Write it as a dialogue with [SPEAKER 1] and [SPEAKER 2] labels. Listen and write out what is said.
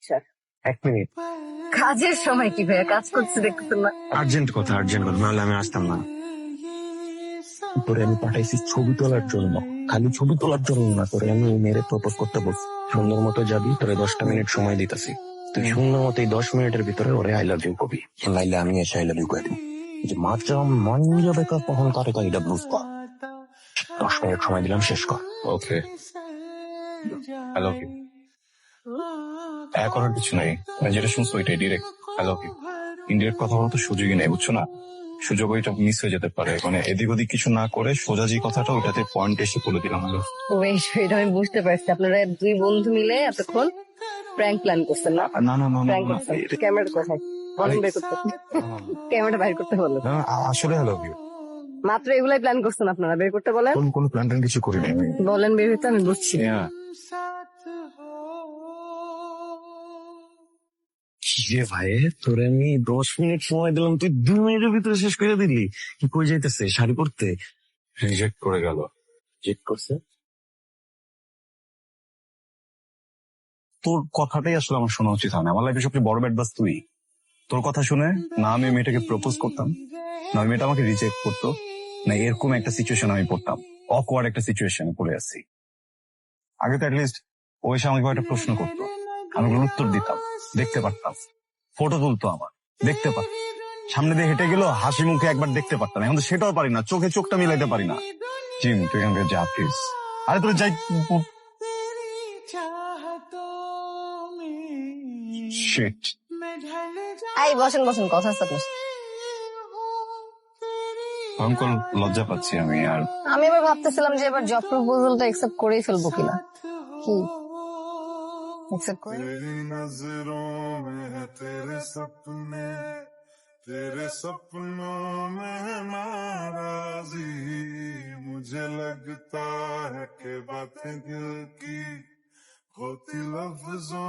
[SPEAKER 1] Sir
[SPEAKER 2] 1 minute.
[SPEAKER 1] কাজের সময় কি ভাইয়া কাজ করছে দেখতেছেন না?
[SPEAKER 2] আর্জেন্ট কথা, নাহলে আমি আসতাম না। তোরে আমি পাঠাইছি ছবি তোলার জন্য, খালি ছবি তোলার জন্য না, তোরে আমি মেরে প্রপোজ করতে বলছি। সুন্দর মতো যাবি, তোরে 10টা মিনিট সময় দিতেছি। তুই সুন্দর মতো এই 10 মিনিটের ভিতরে ওরে আই লাভ ইউ কবি, নাইলে আমি এসে আই লাভ ইউ করে দিই। যে মাত্র মন যাবে কখন তারে এটা বুঝবা। 10 মিনিট সময় দিলাম, শেষ কর।
[SPEAKER 3] Okay, I love you. করার কিছু নেই, যেটা শুনছো ওইটাই direct I love you. Indirect কথা বলতে সুযোগই নেই, বুঝছো না? সুযোগ ওইটা মিস হয়ে যেতে পারে, মানে এদিক ওদিক কিছু না করে সোজা যে কথাটা ওইটাতে পয়েন্ট এসে বলে দিলাম। হলো
[SPEAKER 1] ওয়েট, আমি বুঝতে পারছি আপনারা দুই বন্ধু মিলে এতক্ষণ প্র্যাঙ্ক প্ল্যান করছেন না?
[SPEAKER 3] না না না
[SPEAKER 1] প্র্যাঙ্ক করছেন। ক্যামেরাটা কোথায় বলেন, বের করতে। ক্যামেরাটা বাইর করতে বলো।
[SPEAKER 3] আসলে আই লাভ ইউ।
[SPEAKER 1] মাত্র এগুলাই প্ল্যান করছেন আপনারা, বের করতে বলেন।
[SPEAKER 3] কোন প্ল্যান ট্যান কিছু করিনি আমি।
[SPEAKER 1] বলেন বের হইতে, আমি বুঝছি।
[SPEAKER 2] যে ভাই, তোরে আমি 10 মিনিট সময় দিলাম, তুই 2 মিনিটের ভিতরে শেষ করে দিলি। কি কই যাইতেছে? শাড়ি পরতে?
[SPEAKER 3] রিজেক্ট করে গেল।
[SPEAKER 2] চেক করছে।
[SPEAKER 3] তোর কথাটাই আসলে আমার শোনা উচিত হয় না। আমার লাইফে সবচেয়ে বড় ব্যাড বাস তুই। তোর কথা শুনে না আমি মেয়েটাকে প্রপোজ করতাম, না ওই মেয়েটা আমাকে রিজেক্ট করতো, না এরকম একটা সিচুয়েশন আমি পড়তাম। অকওয়ার্ড একটা সিচুয়েশনে পড়ে আছি। আগে তো অ্যাটলিস্ট ও এসে আমাকে একটা প্রশ্ন করতো, আমি ওগুলোর উত্তর দিতাম, দেখতে পারতাম। ফটো তুলতো আমার, দেখতে পারতাম। সামনে দিয়ে হেঁটে গেল, হাসি মুখে একবার দেখতে পারতাম। এখন তো সেটাও পারি না, চোখে চোখটা মিলাইতে পারি না। জিম, তুই এখান থেকে যা প্লিজ। আরে তোর যাই। শিট।
[SPEAKER 1] এই বসেন বসেন, কথা আছে আপনার।
[SPEAKER 3] ভয়ঙ্কর লজ্জা পাচ্ছি আমি। আর
[SPEAKER 1] আমি এবার ভাবতেছিলাম যে এবার জব প্রপোজালটা একসেপ্ট করেই ফেলবো কিনা। কি একসেপ্ট করে?
[SPEAKER 4] तेरे सपनों में नाराजी मुझे लगता है कि बातें दिल की होती लफ्जों